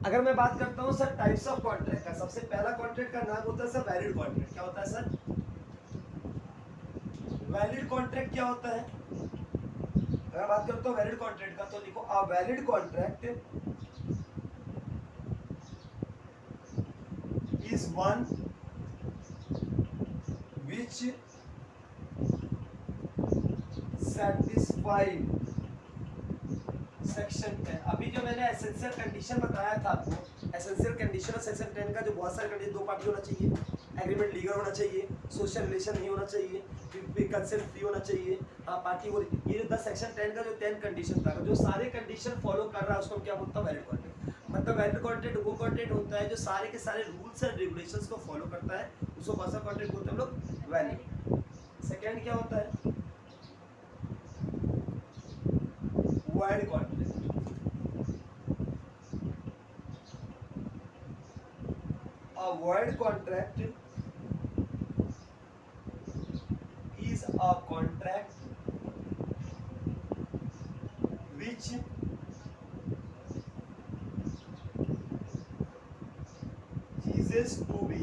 अगर मैं बात करता हूँ सर टाइप्स ऑफ कॉन्ट्रैक्ट का, सबसे पहला कॉन्ट्रैक्ट का नाम होता है सर वैलिड कॉन्ट्रैक्ट। क्या होता है सर? वैलिड कॉन्ट्रैक्ट क्या होता है? अगर बात करता हूँ वैलिड कॉन्ट्रैक्ट का, तो लिखो a valid contract is one which satisfied section 10। अभी जो मैंने एसेंशियल कंडीशन बताया था आपको, एसेंशियल कंडीशन और सेक्शन 10 का जो बहुत सारे कंडीशन, दो पार्टी होना चाहिए, एग्रीमेंट लीगल होना चाहिए, सोशल रिलेशन नहीं होना चाहिए, कंसेंट फ्री होना चाहिए, हाँ पार्टी हो, ये जो 10 सेक्शन 10 का जो 10 कंडीशन था, जो सारे कंडीशन फॉलो कर रहा है उसको क्या बोलता है? Valid contract. मतलब वैलिड कॉन्ट्रैक्ट वो कॉन्ट्रैक्ट होता है जो सारे के सारे रूल्स एंड रेगुलेशंस को फॉलो करता है, उसको कौन सा कॉन्ट्रैक्ट बोलते हैं हम लोग? वैलिड। सेकेंड क्या होता है? Wide contract. A void contract is a contract which ceases to be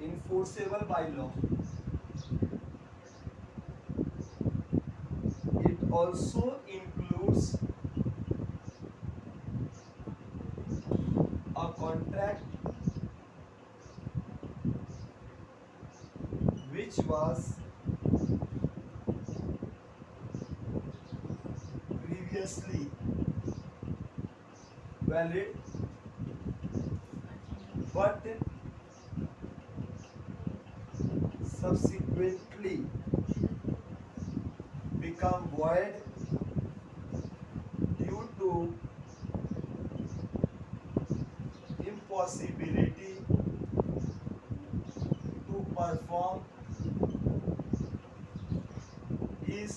enforceable by law. It also includes a contract which was previously valid but subsequently become void due to impossibility to perform is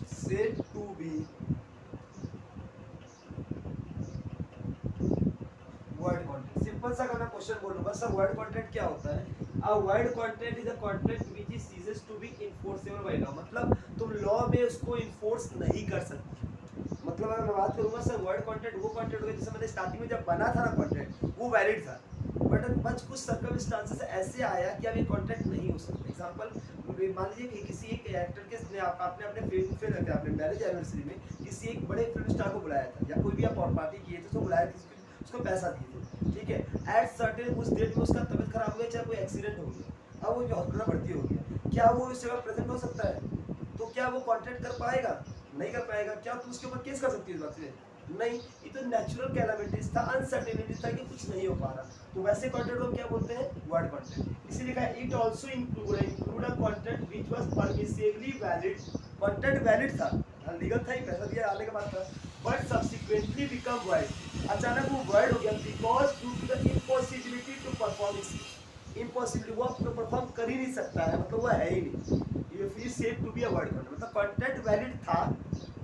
said to be void contract। Simple सा अगर मैं question बोलूंगा sir void contract क्या होता है? A void contract is a contract which is ceases to be enforceable by law। मतलब तुम law में उसको इन्फोर्स नहीं कर सकते। मतलब अगर मैं बात करूंगा सर void contract वो contract होगा, जैसे मैंने स्टार्टिंग में जब बना था ना contract, वो वैलिड था, बट बस कुछ सर्कमस्टांसेस ऐसे आया कि अब ये कॉन्ट्रैक्ट नहीं हो सकता। एग्जांपल मान लीजिए कि किसी एक एक्टर के आपने अपने फिल्म फिल्म अपने मैरिज एनिवर्सरी में किसी एक बड़े फिल्म स्टार को बुलाया था, या कोई भी आप पार्टी किए थे, उसको बुलाया था, उसको पैसा दिए थे, ठीक है। एट सर्टेन उस डेट में उसका तबीयत खराब हो गया, चाहे कोई एक्सीडेंट हो गया, अब वो हॉस्पिटल भर्ती हो गया, क्या वो इस जगह प्रेजेंट हो सकता है? तो क्या वो कॉन्ट्रैक्ट कर पाएगा? नहीं कर पाएगा। क्या तुम उसके ऊपर केस कर सकती है इस बात पे? नहीं, ये तो नेचुरल कैलामिटीज था, अनसर्टेनिटी था कि कुछ नहीं हो पा रहा, तो वैसे कॉन्ट्रैक्ट को क्या बोलते हैं? Word contract. इसीलिए कहा it also include a contract which was permissibly valid. Contract valid था, लीगल था, ही पैसा दिया आने के बाद था, बट सब्सिक्वेंटली बिकम वाइड। अचानक वो वर्ड हो गया because due to the impossibility to perform it. Impossibility, वो परफॉर्म कर ही नहीं सकता है, मतलब वो है ही नहीं। If he said to be a word contract, मतलब कॉन्ट्रैक्ट वैलिड था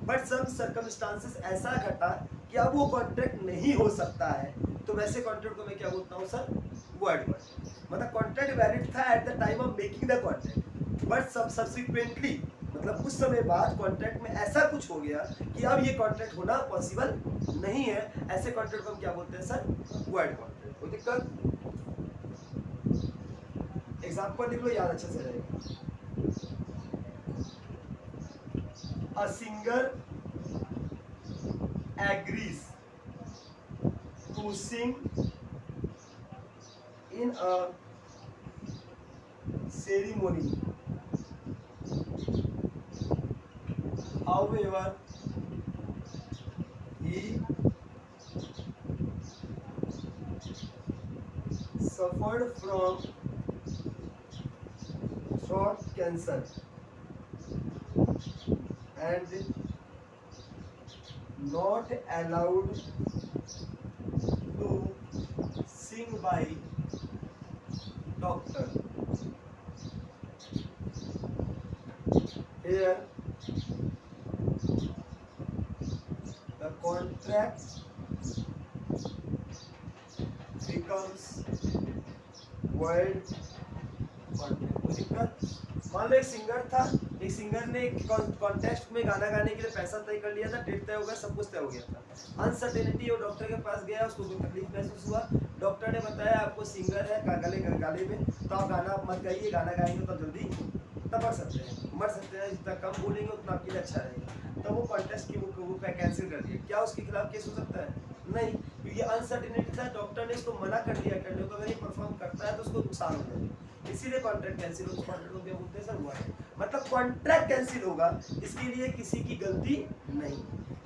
बट सम सर्कमस्टांसेस ऐसा घटा कि अब वो कॉन्ट्रैक्ट नहीं हो सकता है, तो वैसे कॉन्ट्रैक्ट को मैं क्या बोलता हूँ सर? Word contract. मतलब कॉन्ट्रैक्ट वैलिड था eight the time of making the contract, but subsequently, मतलब कुछ समय बाद कॉन्ट्रैक्ट में ऐसा कुछ हो गया कि अब ये कॉन्ट्रैक्ट होना पॉसिबल नहीं है, ऐसे कॉन्ट्रैक्ट को हम क्या बोलते हैं सर? Void contract. कोई दिक्कत? एग्जांपल लिख लो, याद अच्छे से रहेगा। A singer agrees to sing in a ceremony. However, he suffered from throat cancer and not allowed to sing by doctor. Here the contract becomes void contract। मान लो एक singer था, एक सिंगर ने एक कॉन्टेस्ट में गाना गाने के लिए पैसा तय कर लिया था, डेट तय हो गया, सब कुछ तय हो गया था। अनसर्टेनिटी, वो डॉक्टर के पास गया, उसको कोई तकलीफ महसूस हुआ, डॉक्टर ने बताया आपको सिंगर है गाले में, तो आप गाना मत गाइए, गाना गाएंगे तो जल्दी मर सकते हैं, जितना कम बोलेंगे उतना आपके लिए अच्छा रहेगा। तो वो कॉन्टेस्ट की वो कैंसिल कर दिया। क्या उसके खिलाफ केस हो सकता है? नहीं, क्योंकि अनसर्टेनिटी था, डॉक्टर ने उसको मना कर दिया करने को, अगर ये परफॉर्म करता है तो उसको नुकसान हो जाएगा, इसीलिए कॉन्ट्रैक्ट कैंसिल हो। कॉन्ट्रैक्ट को क्या बोलते हैं सर? हुआ है, मतलब कॉन्ट्रैक्ट कैंसिल होगा, इसके लिए किसी की गलती नहीं,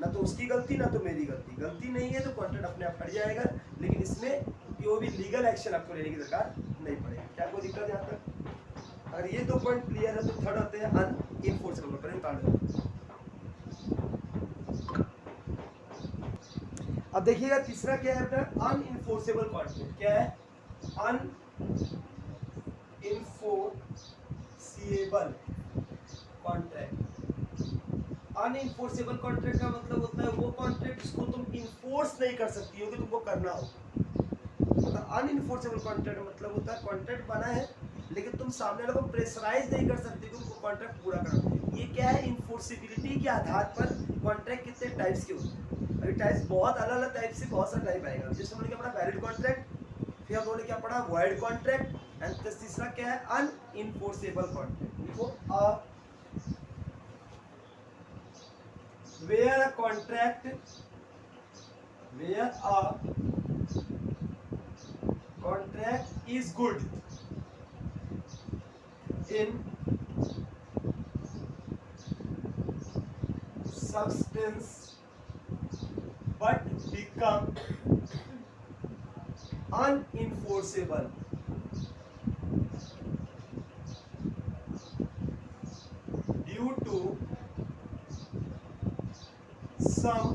ना तो उसकी गलती ना तो मेरी गलती नहीं है, तो कॉन्ट्रैक्ट अपने आप हट जाएगा। लेकिन इसमें कोई भी लीगल एक्शन आपको लेने की दरकार नहीं पड़ेगी। क्या कोई दिक्कत यहाँ तक? अगर ये दो पॉइंट क्लियर है तो थर्ड आते हैं अनइनफोर्सेबल कॉन्ट्रैक्ट। अब देखिएगा तीसरा क्या है अपना? अनइनफोर्सेबल कॉन्ट्रैक्ट। क्या है? अनइनफोर्सेबल कॉन्ट्रैक्ट। अनइनफोर्सेबल कॉन्ट्रैक्ट का मतलब होता है वो कॉन्ट्रैक्ट जिसको तुम इन्फोर्स नहीं कर सकती हो कि तुमको करना हो। मतलब अनइनफोर्सेबल कॉन्ट्रैक्ट मतलब होता है कॉन्ट्रैक्ट बना है लेकिन तुम सामने वाले को प्रेशराइज नहीं कर सकते कि उनको कॉन्ट्रैक्ट पूरा करना। ये क्या है? इन्फोर्सिबिलिटी के आधार पर कॉन्ट्रैक्ट कितने टाइप्स के होते हैं। अभी टाइप्स बहुत अलग अलग टाइप से बहुत सारा टाइप आएगा। जैसे हमने क्या पढ़ा? वैलिड कॉन्ट्रैक्ट, फिर हम लोगों ने क्या पढ़ा? वॉइड कॉन्ट्रैक्ट, एंड तीसरा क्या है? अनइनफोर्सेबल कॉन्ट्रैक्ट। देखो where a contract is good in substance but become unenforceable due to some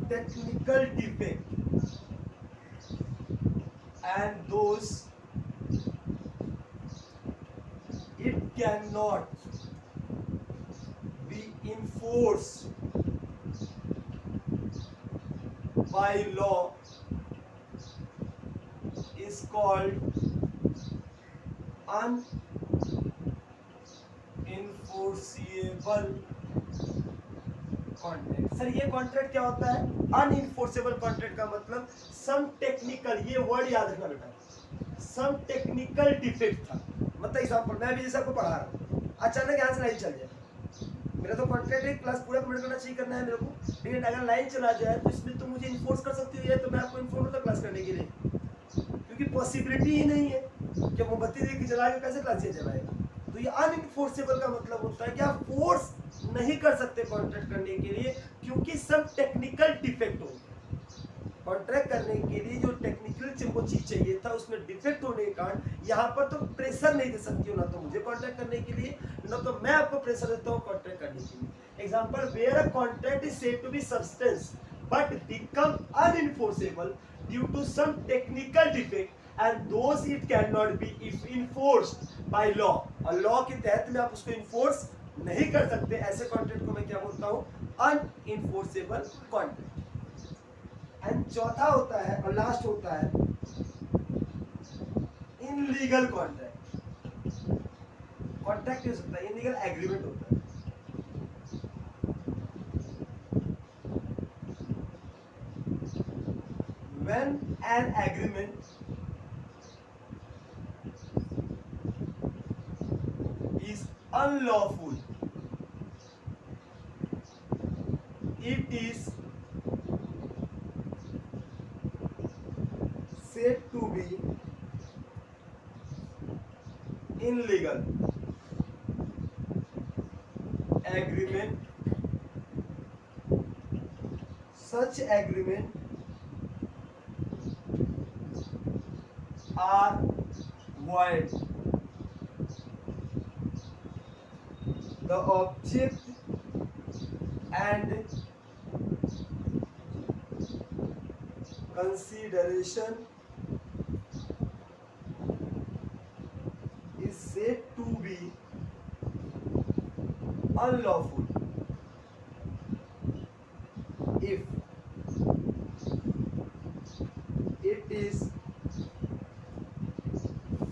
technical defect, and those it cannot be enforced by law is called unenforceable contract. Sir ये contract क्या होता है? अनइनफोर्सेबल contract का मतलब some technical, ये word याद रखना बेटा, सम टेक्निकल डिफेक्ट था। मतलब एग्जांपल, मैं भी जैसे आपको पढ़ा रहा हूँ, अचानक यहाँ से लाइन चल जाए, मेरा तो कॉन्ट्रैक्ट है क्लास पूरा कंप्लीट करना चाहिए, करना है मेरे को, लेकिन अगर लाइन चला जाए तो इसमें तो मुझे इन्फोर्स कर सकती हो, तो मैं आपको इन्फोर्स करता क्लास करने के लिए, क्योंकि पॉसिबिलिटी ही नहीं है कि मोमबत्ती देख के जला के कैसे क्लास चलाएगा। तो ये अनइनफोर्सेबल का मतलब होता है कि आप फोर्स नहीं कर सकते कॉन्ट्रैक्ट करने के लिए, क्योंकि सब टेक्निकल डिफेक्ट हो। कॉन्ट्रैक्ट करने के लिए जो टेक्निकल जिनको चीज चाहिए था उसमें डिफेक्ट होने के कारण यहाँ पर तो प्रेशर नहीं दे सकती हो, ना तो मुझे कॉन्ट्रैक्ट करने के लिए, ना तो मैं आपको प्रेशर देता हूँ कॉन्ट्रैक्ट करने के लिए। Example, where a contract is said to be substance but become unenforceable due to some technical defect and those it cannot be if enforced by law, और लॉ के तहत में आप उसको इन्फोर्स नहीं कर सकते, ऐसे कॉन्ट्रैक्ट को मैं क्या बोलता हूँ? अनइनफोर्सेबल कॉन्ट्रैक्ट। एंड चौथा होता है और लास्ट होता है इनलीगल कॉन्ट्रैक्ट। कॉन्ट्रैक्ट हो सकता है, इनलीगल एग्रीमेंट होता है। When an agreement is unlawful, it is said to be illegal agreement. Such agreement are void. The object and consideration is said to be unlawful if it is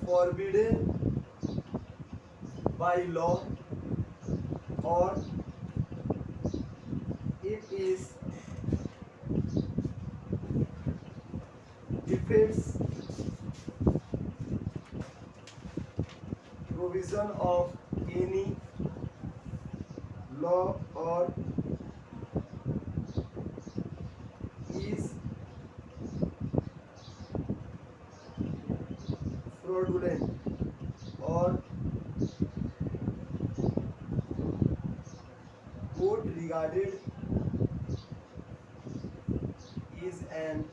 forbidden by law or it is defeats provision of any law or is fraudulent or court regarded is an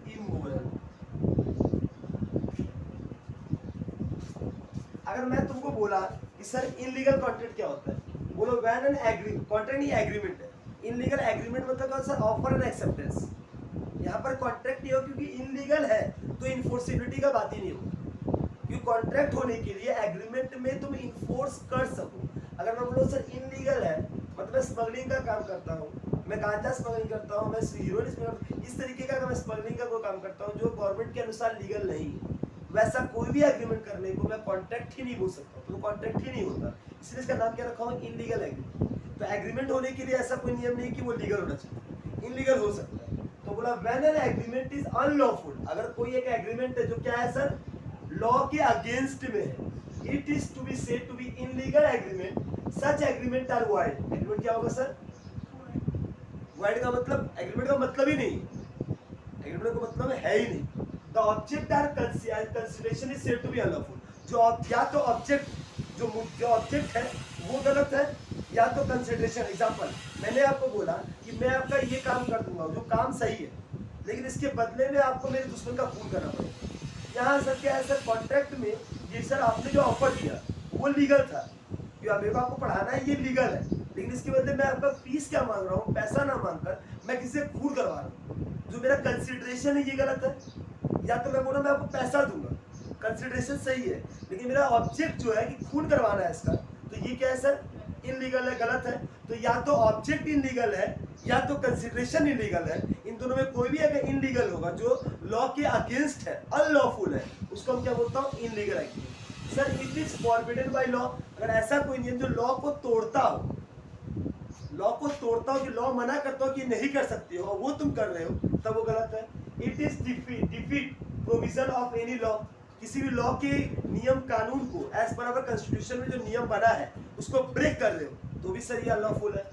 immoral। अगर मैं तुमको बोला कि sir illegal contract क्या होता है, बोलो when an agreement, contract नहीं एग्रीमेंट है, इनलीगल एग्रीमेंट मतलब क्या सर, ऑफर एंड एक्सेप्टेंस। यहाँ पर कॉन्ट्रैक्ट नहीं हो क्योंकि इनलीगल है तो इन्फोर्सिबिलिटी का बात ही नहीं होगा, क्योंकि कॉन्ट्रैक्ट होने के लिए एग्रीमेंट में तुम इन्फोर्स कर सको। अगर मैं बोलो सर इनलीगल है मतलब मैं स्मगलिंग का काम करता हूँ, मैं गांजा स्मगलिंग करता हूँ, मैं हीरोइन स्मगलिंग, इस तरीके का अगर मैं स्मगलिंग का कोई काम करता हूँ जो गवर्नमेंट के अनुसार लीगल नहीं है, वैसा कोई भी एग्रीमेंट करने को मैं कॉन्ट्रैक्ट ही नहीं बोल सकता, तो कॉन्ट्रैक्ट ही नहीं होता, इसलिए इसका नाम क्या रखा हूँ, इनलीगल एग्रीमेंट। तो एग्रीमेंट होने के लिए ऐसा कोई नियम नहीं कि वो लीगल होना चाहिए, इनलीगल हो सकता है। तो बोला when an agreement is unlawful, अगर कोई एक एग्रीमेंट है जो क्या है सर, लॉ के अगेंस्ट में है, it is to be said to be illegal agreement, such agreement are void. Agreement क्या होगा सर, वाइड का मतलब एग्रीमेंट का मतलब ही नहीं, एग्रीमेंट का मतलब है ही नहीं। The object or consideration is said to be unlawful, जो या तो ऑब्जेक्ट जो ऑब्जेक्ट है वो गलत है या तो कंसीडरेशन। एग्जांपल, मैंने आपको बोला कि मैं आपका ये काम कर दूंगा जो काम सही है, लेकिन इसके बदले में आपको मेरे दुश्मन का खून करना पड़ेगा। यहाँ सर क्या है सर, कॉन्ट्रैक्ट में ये सर आपने जो ऑफर दिया वो लीगल था, क्योंकि मेरे को आपको पढ़ाना है, ये लीगल है, लेकिन इसके बदले मैं आपका फीस क्या मांग रहा हूँ, पैसा ना मांगकर मैं किसी से खून करवा रहा हूँ, जो मेरा कंसीडरेशन है ये गलत है। या तो मैं बोला मैं आपको पैसा दूंगा, कंसीडरेशन सही है, लेकिन मेरा ऑब्जेक्ट जो है कि खून करवाना है इसका, तो ये क्या है सर, इनलीगल है, गलत है। तो या तो ऑब्जेक्ट इनलीगल है या तो कंसीडरेशन इनलीगल है, इन दोनों में कोई भी अगर इनलीगल होगा जो लॉ के अगेंस्ट है, अनलॉफुल है, उसको हम क्या बोलता हूँ, illegal act. Sir it is forbidden by law, अगर ऐसा कोई नियम जो लॉ को तोड़ता हो, लॉ को तोड़ता हो कि लॉ मना करता हो कि नहीं कर सकते हो, वो तुम कर रहे हो, तब वो गलत है। It is defeat provision of any law, किसी भी लॉ के नियम कानून को एज पर अवर कॉन्स्टिट्यूशन में जो नियम बना है उसको ब्रेक कर रहे हो, तो भी सर ये अनलॉफुल है।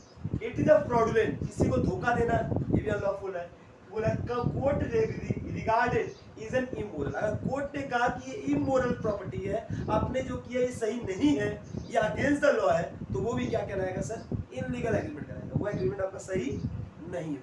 इट इज अ फ्रॉडुलेंट, किसी को धोखा देना ये भी अनलॉफुल है। बोला court regarded is an immoral, अगर कोर्ट ने कहा कि ये इमोरल प्रॉपर्टी है, आपने जो किया ये सही नहीं है, ये अगेंस्ट द लॉ है, तो वो भी क्या कहलाएगा सर, इनलीगल एग्रीमेंट कहलाएगा, वो एग्रीमेंट आपका सही नहीं है।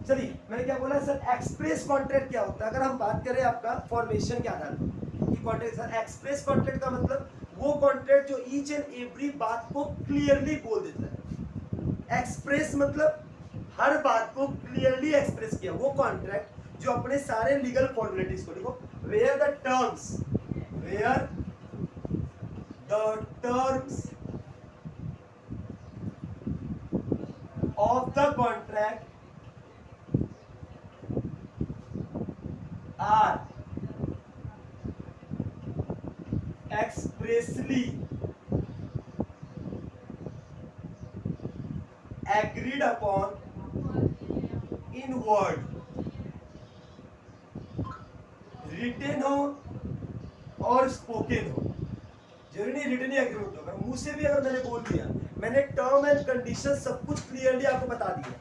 चलिए मैंने क्या बोला सर, एक्सप्रेस कॉन्ट्रैक्ट क्या होता है, अगर हम बात करें आपका फॉर्मेशन के आधार पर कि कॉन्ट्रैक्ट सर, एक्सप्रेस कॉन्ट्रैक्ट का मतलब वो कॉन्ट्रैक्ट जो ईच एंड एवरी बात को क्लियरली बोल देता है। एक्सप्रेस मतलब हर बात को क्लियरली एक्सप्रेस किया, वो कॉन्ट्रैक्ट जो अपने सारे लीगल फॉर्मेलिटीज को, देखो where the terms of the contract are expressly agreed upon in word, written हो और spoken हो, जरूरी नहीं रिटन ही एग्रीमेंट होगा, मुंह से भी अगर मैंने बोल दिया, मैंने टर्म एंड कंडीशन सब कुछ क्लियरली आपको बता दिया।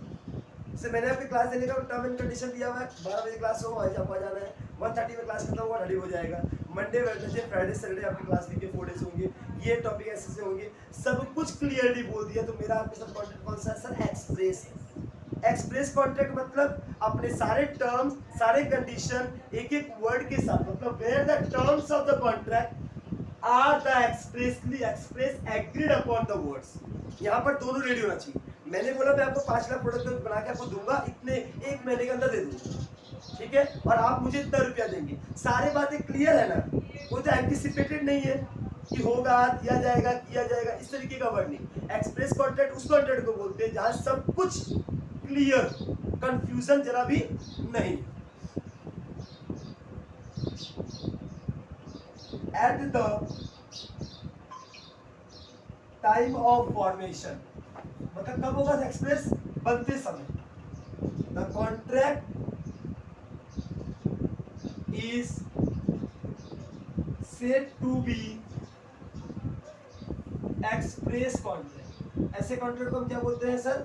जैसे मैंने आपकी क्लास देने का टर्म एंड कंडीशन दिया हुआ है, 12 बजे क्लास होगा, आज आपको आ जाना है, 1:30 में क्लास खत्म होगा, रेडी हो जाएगा, मंडे वेडनेसडे फ्राइडे सैटरडे आपकी क्लास वीक के 4 डेज होंगे, ये टॉपिक ऐसे से होंगे, सब कुछ क्लियरली बोल दिया। तो मेरा आपके साथ कॉन्ट्रैक्ट कौन सा है सर, एक्सप्रेस। एक्सप्रेस कॉन्ट्रैक्ट मतलब अपने सारे टर्म्स, सारे कंडीशन एक एक वर्ड के साथ, मतलब where the terms of the contract are the express agreed upon the words. यहाँ पर दोनों रेडी होना चाहिए। मैंने बोला मैं आपको 5 लाख प्रोडक्ट बना के आपको दूंगा, इतने 1 महीने के अंदर दे दूंगा, ठीक है, और आप मुझे इतना रुपया देंगे, सारी बातें क्लियर है ना, कोई तो एंटिसिपेटेड नहीं है कि होगा, दिया जाएगा, किया जाएगा, इस तरीके का वर्ड नहीं। एक्सप्रेस कॉन्ट्रैक्ट उस कॉन्ट्रैक्ट को बोलते हैं जहां सब कुछ क्लियर, कंफ्यूजन जरा भी नहीं। At the time of formation, मतलब कब होगा एक्सप्रेस, बनते समय। The contract is said to be express contract. ऐसे कॉन्ट्रैक्ट को हम क्या बोलते हैं sir,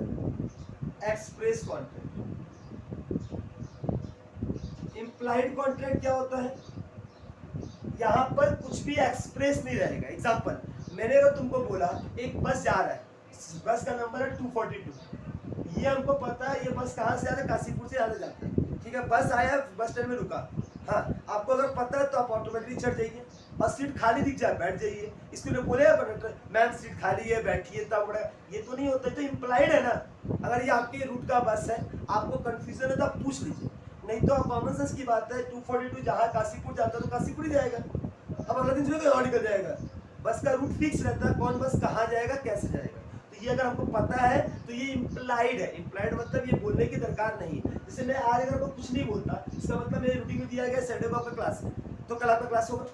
express contract. Implied contract क्या होता है, यहाँ पर कुछ भी एक्सप्रेस नहीं रहेगा। एग्जांपल, मैंने अगर तुमको बोला एक बस जा रहा है, बस का नंबर है 242, ये हमको पता है ये बस कहाँ से आ रहा है, काशीपुर से आने जाता है, ठीक है। बस आया, बस स्टैंड में रुका, हाँ, आपको अगर पता है तो आप ऑटोमेटिकली चढ़ जाइए, और सीट खाली दिख जाए बैठ जाइए। इसके लिए बोलेगा कंडक्टर मैम सीट खाली है बैठिए, तब बड़ा ये तो नहीं होता, तो इम्प्लाइड है ना। अगर ये आपके रूट का बस है, आपको कंफ्यूजन है तो आप पूछ लीजिए, नहीं तो आप कॉमन सेंस की बात है 242 जहाँ काशीपुर जाता है तो काशीपुर ही जाएगा। अब अगला दिन जो और निकल जाएगा, बस का रूट फिक्स रहता है, कौन बस कहाँ जाएगा कैसे जाएगा। तो ये अगर हमको पता है तो ये इम्प्लाइड है। इम्प्लाइड मतलब ये बोलने की दरकार नहीं है। जैसे मैं आज अगर कुछ नहीं बोलता, इसका मतलब मेरे रूटीन में दिया गया संडे को आपका क्लास है, तो कल आपका क्लास होगा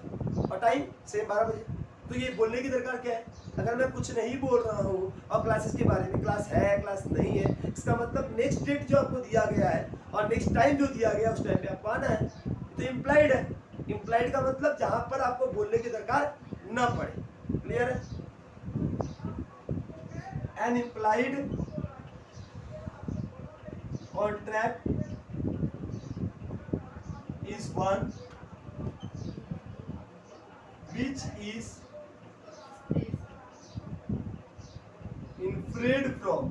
और टाइम सेम 12 बजे। तो ये बोलने की दरकार क्या है, अगर मैं कुछ नहीं बोल रहा हूँ और क्लासेस के बारे में, क्लास है क्लास नहीं है, इसका मतलब नेक्स्ट डेट जो आपको दिया गया है और नेक्स्ट टाइम जो दिया गया उस टाइम पे आपको आना है, तो इम्प्लाइड है। इम्प्लाइड का मतलब जहां पर आपको बोलने की दरकार ना पड़े। क्लियर है। An implied contract is one which is inferred from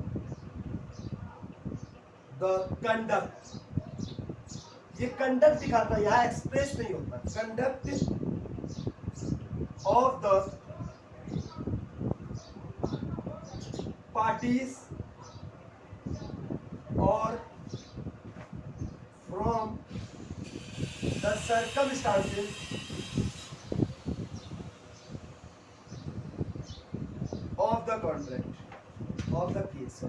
the conduct। ये कंडक्ट दिखाता है, यहाँ एक्सप्रेस नहीं होता। कंडक्ट ऑफ द पार्टीज और from the circumstances of the contract of the case.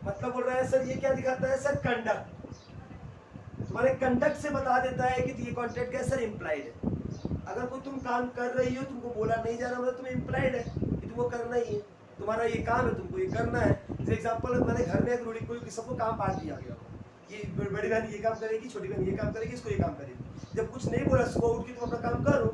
मतलब बोल रहा है सर ये क्या दिखाता है सर, कंडक्ट। तुम्हारे कंडक्ट से बता देता है कि ये कॉन्ट्रैक्ट क्या है सर, इम्प्लाइड है। अगर कोई तुम काम कर रही हो, तुमको बोला नहीं जा रहा, मतलब तुम्हें इम्प्लाइड है कि तुमको करना ही है, तुम्हारा ये काम है, तुमको ये करना है। जैसे एग्जांपल, मैंने घर में एक रूढ़ी, कोई सबको काम बांट दिया गया, ये बड़ी बहन ये काम करेगी, छोटी बहन ये काम करेगी, इसको ये काम करेगी। जब कुछ नहीं बोला, सुबह उठ के तुम अपना काम करो,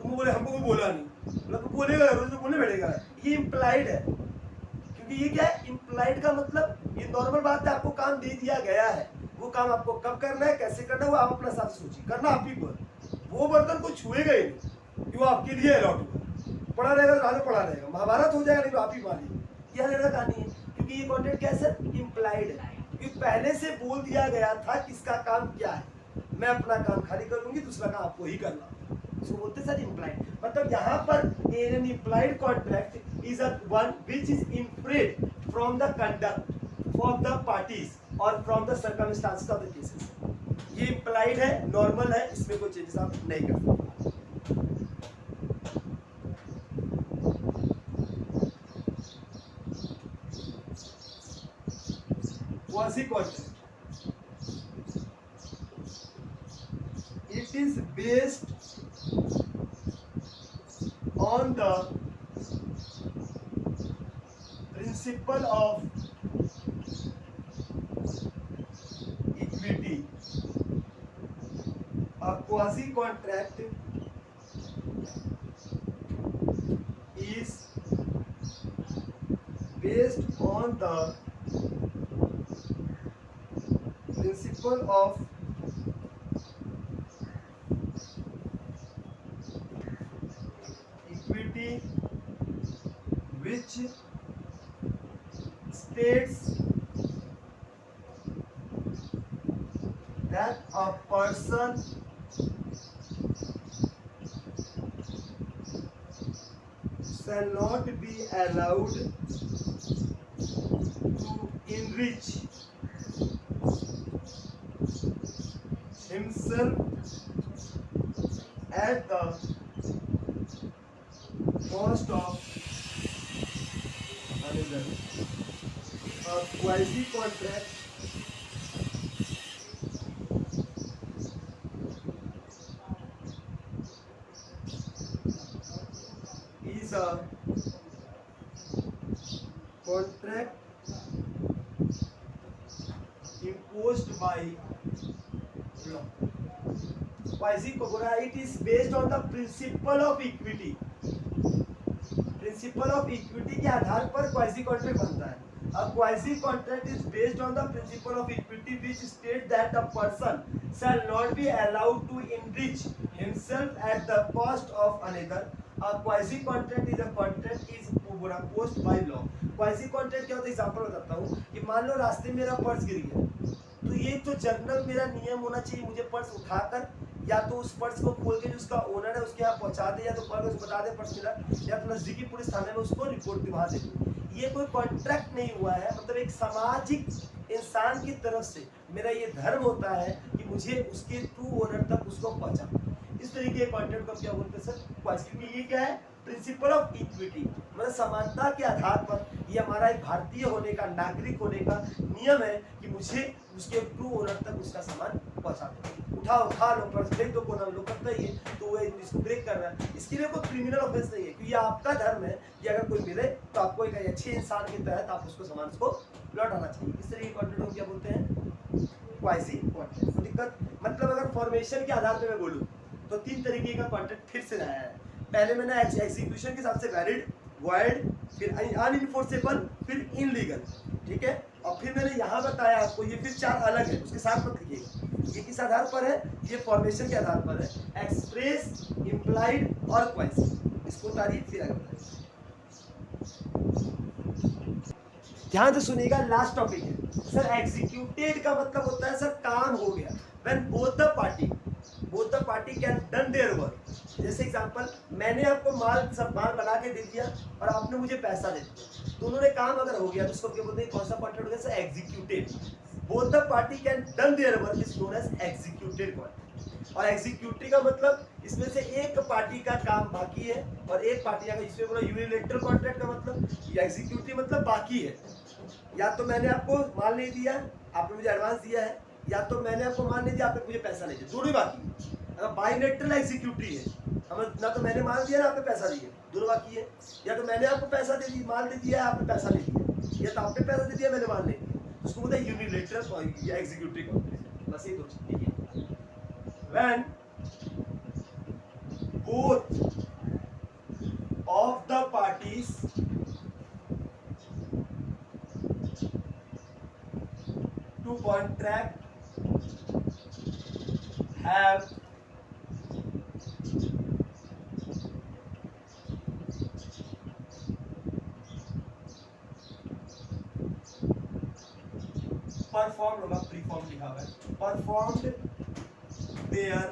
तुम बोले हमको कोई बोला नहीं, मतलब बोलेगा रोज तो बोलने बैठेगा, ये इम्प्लाइड है। क्योंकि ये क्या है, इम्प्लाइड का मतलब ये नॉर्मल बात है, आपको काम दे दिया गया है, वो काम आपको कब करना है कैसे करना है वो आप अपना साथ सोचिए, करना आप ही को। वो बर्तन को छुएगा ही नहीं कि वो आपके लिए अलॉट हुआ, पड़ा रहेगा तो आगे पड़ा रहेगा, महाभारत हो जाएगा नहीं तो आप ही मारिए। यह लड़का कहानी है। क्योंकि ये कॉन्टेंट क्या है सर, इम्प्लाइड है। क्योंकि पहले से बोल दिया गया था किसका काम क्या है, मैं अपना काम खाली कर लूंगी, दूसरा काम आपको ही करना, इसको बोलते सर इम्प्लाइड। मतलब यहाँ पर an implied contract is a one which is inferred from the conduct of the parties और from the circumstances of the cases. ये इम्प्लाइड है, नॉर्मल है, इसमें कोई चेंजेस आप नहीं कर सकते। quasi contract, it is based on the principle of equity। A quasi contract is based on the principle of equity, which states that a person shall not be allowed to enrich himself at the cost of another। A quasi contract is a contract imposed by law. Quasi को बोला it is based on the principle of equity. Principle of equity के आधार पर quasi contract बनता है. A quasi contract is based on the principle of equity which states that a person shall not be allowed to enrich himself at the cost of another. A quasi contract is a contract is imposed by law. Quasi contract क्या होता है, example बताता हूँ कि मान लो रास्ते में मेरा पर्स गिर गया, तो ये तो जनरल मेरा नियम होना चाहिए, मुझे पर्स उठाकर या तो उस पर्स को खोल के जो उसका ओनर है उसके यहाँ पहुंचा दे, या तो कॉल कर बता दे पर्स मिला, या तो नजदीकी पुलिस थाने में उसको रिपोर्ट दिवा दे. ये कोई कॉन्ट्रैक्ट नहीं हुआ है, मतलब एक सामाजिक इंसान की तरफ से मेरा ये धर्म होता है कि मुझे उसके ट्रू ओनर तक उसको पहुंचा. इस तरीके के कॉन्ट्रैक्ट को क्या बोलते हैं सर, क्वासी. क्योंकि ये क्या है, प्रिंसिपल ऑफ इक्विटी, मतलब समानता के आधार पर ये हमारा एक भारतीय होने का, नागरिक होने का नियम है कि मुझे उसके ट्रू ओनर तक उसका सामान पहुंचा दो. उठा लो पर्स, फेंक दो कोना, लोग करता ही है, तो वो इसको ब्रेक कर रहा है. इसके लिए कोई क्रिमिनल ऑफेंस नहीं है, क्योंकि ये आपका धर्म है कि अगर कोई मिले तो आपको एक अच्छे इंसान के तहत आप उसको सामान को लौटाना चाहिए. इस तरह के कॉन्ट्रैक्ट को क्या बोलते हैं, क्वासी कॉन्ट्रैक्ट. दिक्कत मतलब अगर फॉर्मेशन के आधार पर मैं बोलूँ तो 3 तरीके का कॉन्ट्रैक्ट फिर से आया है. पहले मैंने एग्जीक्यूशन के हिसाब से वैलिड, वॉइड, फिर अनइनफोर्सेबल, फिर इनलीगल. ठीक है, और फिर मैंने यहाँ बताया आपको, ये फिर 4 अलग है, उसके साथ मत लिखिएगा. ये किस आधार पर है, ये फॉर्मेशन के आधार पर है, एक्सप्रेस, इम्प्लाइड और क्वासी. इसको तारीफ फिर आगे बताइए. ध्यान से सुनिएगा, लास्ट टॉपिक है सर. एग्जीक्यूटेड का मतलब होता है सर काम हो गया. When both the party can done their work. जैसे एग्जांपल, मैंने आपको माल बना के दे दिया और आपने मुझे पैसा दे दिया, दोनों ने काम अगर हो गया तो उसको क्या बोलते हैं, कौन सा कॉन्ट्रैक्ट हो गया sir, executed. Both the party can done their work is known as executed contract. और एग्जीक्यूटिव का मतलब इसमें से एक पार्टी का काम बाकी है और एक पार्टी का, इसमें बोला यूनिलैटरल कॉन्ट्रैक्ट का मतलब एग्जीक्यूटिव मतलब बाकी है. या तो मैंने आपको माल नहीं दिया, आपने मुझे एडवांस दिया है, या तो मैंने आपको माल नहीं दिया, आपने मुझे पैसा नहीं दिया, दोनों ही बाकी है. अगर बाइलेटरल एग्जीक्यूटिव है, हम ना तो मैंने माल दिया ना आपने पैसा दिया, दोनों बाकी है. या तो मैंने आपको पैसा दे दिया, माल दे दिया, आपने पैसा नहीं दिया, या तो आपने पैसा दे दिया, मैंने माल नहीं दिया, उसको बोलते हैं यूनिलैटरल या एग्जीक्यूटिव कॉन्ट्रैक्ट. बस ये दो चीज. ठीक है, when both of the parties to contract have performed, होगा प्रीफॉर्म लिखा हुआ है, performed their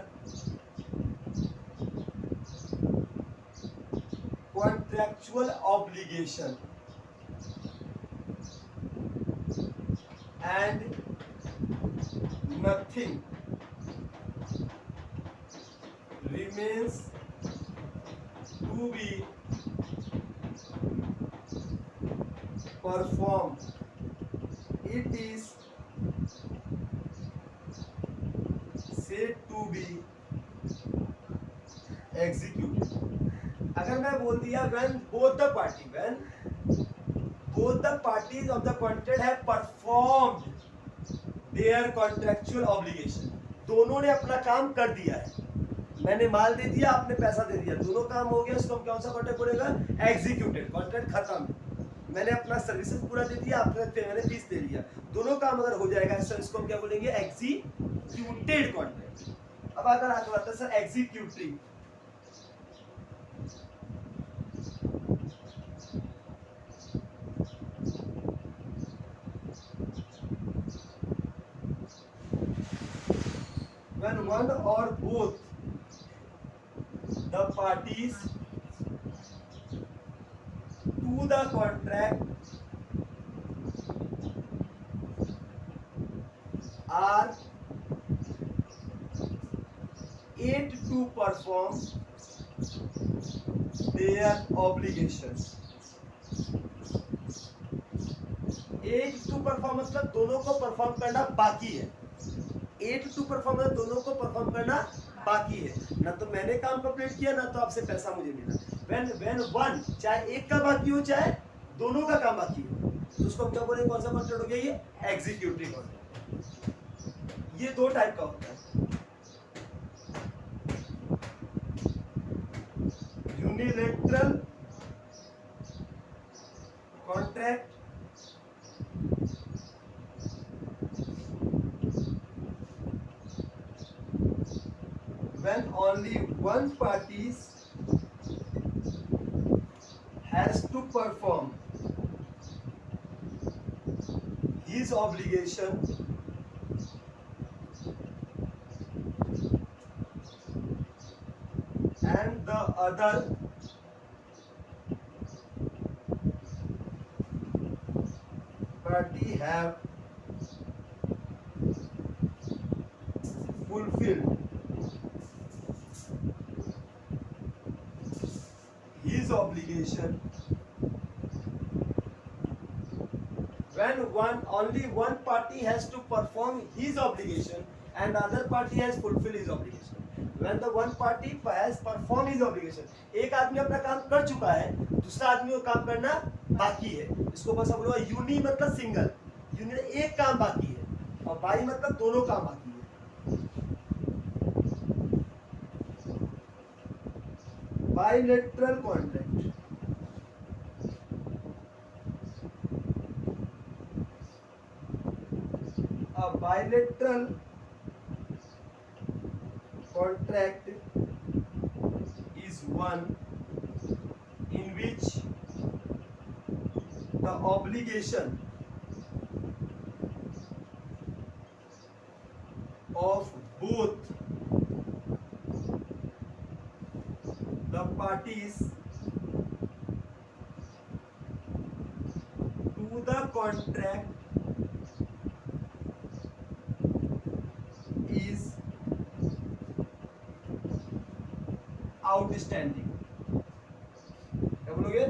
contractual obligation and nothing remains to be performed. It is said to be executed. अगर मैं बोल दिया when both the parties of the contract have performed their contractual obligation, दोनों ने अपना काम कर दिया है. मैंने माल दे दिया, आपने पैसा दे दिया, दोनों काम हो गया, इसको हम कौन सा कॉन्ट्रैक्ट बोलेगा, एग्जीक्यूटेड. कॉन्ट्रैक्ट खत्म, मैंने अपना सर्विसेज पूरा दे दिया, आपने मैंने फीस दे दिया, दोनों काम अगर हो जाएगा इसको हम क्या बोलेंगे, एग्जीक्यूटेड कॉन्ट्रैक्ट. अब अगर आगे बात है sir executive. When one or both the parties to the contract are yet to perform their obligations. Yet to perform मतलब दोनों को परफॉर्म करना बाकी है. एट टू परफॉर्म दोनों को परफॉर्म करना बाकी है. ना तो मैंने काम कंप्लीट किया, ना तो आपसे पैसा मुझे मिला. व्हेन वन, चाहे एक का बाकी हो चाहे दोनों का काम बाकी हो, तो उसको हम क्या बोलेंगे, कौन सा कॉन्ट्रैक्ट हो गया ये, एग्जीक्यूटिव कॉन्ट्रैक्ट। ये दो टाइप का होता है, unilateral contract when only one party has to perform his obligation and the other party have fulfilled his obligation, when only one party has to perform his obligation and other party has fulfilled his obligation, when the one party has performed his obligation, एक आदमी अपना काम कर चुका है, दूसरा आदमी को काम करना बाकी है, इसको बस हम लोग यूनि मतलब सिंगल, यूनि एक काम बाकी है और बाई मतलब दोनों काम बाकी है। bilateral contract, a bilateral contract is one in which the obligation of both the parties to the contract is outstanding. क्या बोलोगे?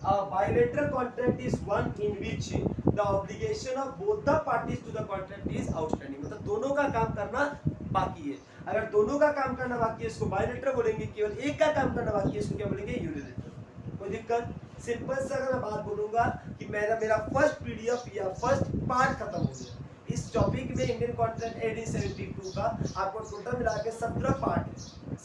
A bilateral contract is one in which the obligation of both the parties to the contract is outstanding. मतलब दोनों का काम करना बाकी है। अगर दोनों का काम करना बाकी है इसको बायलेटरल बोलेंगे, केवल एक का काम करना बाकी है इसको क्या बोलेंगे, यूनिलैटरल। कोई दिक्कत? सिंपल सा अगर मैं बात बोलूंगा कि मेरा फर्स्ट पीडीएफ या फर्स्ट पार्ट खत्म हो गया इस टॉपिक में, इंडियन कॉन्ट्रैक्ट 1872 का आपको टोटल मिला के 17 पार्ट है।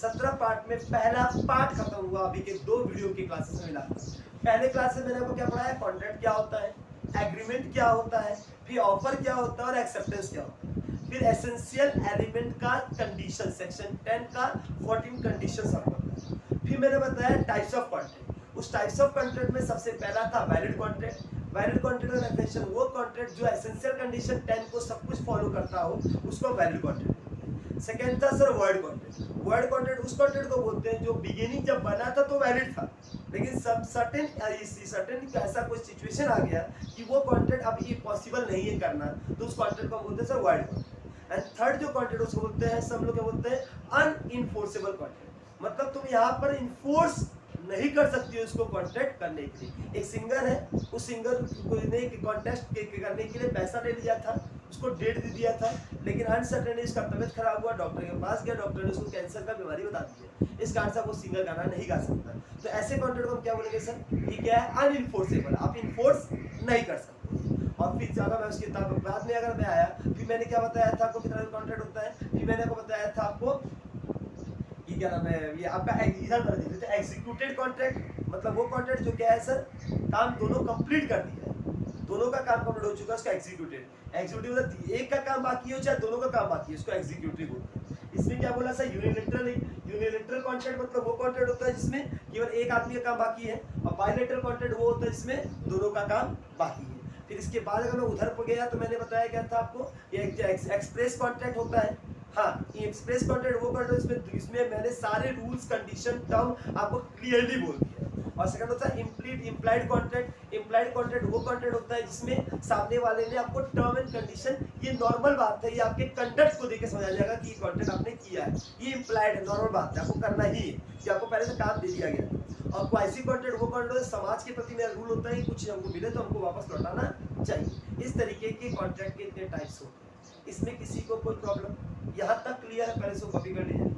17 पार्ट में पहला पार्ट खत्म हुआ अभी के 2 वीडियो की क्लासेस में मिला। पहले क्लास में मैंने आपको क्या पढ़ाया, कॉन्ट्रैक्ट क्या होता है, एग्रीमेंट क्या होता है, फिर ऑफर क्या होता है और एक्सेप्टेंस क्या होता है, फिर एसेंशियल एलिमेंट का कंडीशन, सेक्शन 10 का 14 कंडीशंस आपको बताया। फिर मैंने बताया टाइप्स ऑफ कॉन्ट्रैक्ट। उस टाइप्स ऑफ कॉन्ट्रैक्ट में सबसे पहला था वैलिड कॉन्ट्रैक्ट। वैलिड कॉन्ट्रैक्ट का डेफिनेशन, वो कॉन्ट्रैक्ट जो एसेंशियल कंडीशन 10 को सब कुछ फॉलो करता हो उसको वैलिड कॉन्ट्रैक्ट। सेकंड था sir void contract. Void contract उस कॉन्ट्रैक्ट को बोलते हैं जो बिगिनिंग जब बना था तो वैलिड था, लेकिन सब सर्टेन ऐसा कोई सिचुएशन आ गया कि वो कॉन्ट्रैक्ट अब ये पॉसिबल नहीं है करना, तो उस कॉन्ट्रैक्ट को बोलते हैं sir void contract. And third जो कॉन्ट्रैक्ट उसको बोलते हैं सब लोग क्या बोलते हैं, अनइनफोर्सेबल कॉन्ट्रैक्ट। मतलब तुम यहाँ पर इन्फोर्स नहीं कर सकती हो इसको कॉन्ट्रैक्ट करने के लिए। एक सिंगर है, उस सिंगर ने कॉन्टेस्ट करने के लिए पैसा ले लिया था, उसको डेट दे दिया था, लेकिन अनसर्टेनली इसका तबीयत खराब हुआ, डॉक्टर के पास गया, डॉक्टर ने उसको कैंसर का बीमारी बता दी है, इस कारण से वो सिंगर गाना नहीं गा सकता। तो ऐसे कॉन्ट्रैक्ट को हम क्या बोलेंगे सर, ये क्या है, अनइनफोर्सेबल, आप इन्फोर्स नहीं कर सकते। और फिर ज्यादा मैं उसकी बाद में अगर मैं आया, फिर मैंने क्या बताया था आपको, कितना कॉन्ट्रैक्ट होता है, फिर मैंने आपको बताया था आपको क्या नाम है, ये आपका एग्जीक्यूटेड कॉन्ट्रैक्ट। मतलब वो कॉन्ट्रैक्ट जो क्या है सर, काम दोनों कंप्लीट कर दिया है, दोनों का काम कंप्लीट हो चुका है, उसका एग्जीक्यूटेड। एग्जीक्यूटिव मतलब एक का काम बाकी हो चाहे दोनों का काम बाकी है, उसको एग्जीक्यूटिव बोलते हैं। इसमें क्या बोला सर, यूनिलैटरल। यूनिलैटरल कॉन्ट्रैक्ट मतलब वो कॉन्ट्रैक्ट होता है जिसमें केवल एक आदमी का काम बाकी है, और बायलैटरल कॉन्ट्रैक्ट वो होता है जिसमें दोनों का काम बाकी है। फिर इसके बाद अगर मैं उधर पर गया तो मैंने बताया क्या था आपको, ये एक्सप्रेस कॉन्ट्रैक्ट होता है। हाँ, ये एक्सप्रेस कॉन्ट्रैक्ट वो कॉन्ट्रैक्ट इसमें मैंने सारे रूल्स कंडीशन टर्म आपको क्लियरली बोल दिया। और सेकंड होता है इम्प्लाइड कॉन्ट्रैक्ट। इम्प्लाइड कॉन्ट्रैक्ट वो कॉन्ट्रैक्ट होता है जिसमें सामने वाले ने आपको टर्म एंड कंडीशन, ये नॉर्मल बात है, ये आपके कंडक्ट को देख के समझ आ जाएगा कि ये कॉन्ट्रैक्ट आपने किया है, ये इम्प्लाइड है, नॉर्मल बात है, आपको करना ही है, कि आपको पहले से काम दे दिया गया। और क्वासी कॉन्ट्रैक्ट वो कॉन्ट्रैक्ट समाज के प्रति मेरा रूल होता है कि कुछ हमको मिले तो हमको वापस लौटाना चाहिए। इस तरीके के कॉन्ट्रैक्ट के इतने टाइप्स होते हैं, इसमें किसी को कोई प्रॉब्लम यहाँ तक क्लियर है, पहले से कॉपी कर लीजिए।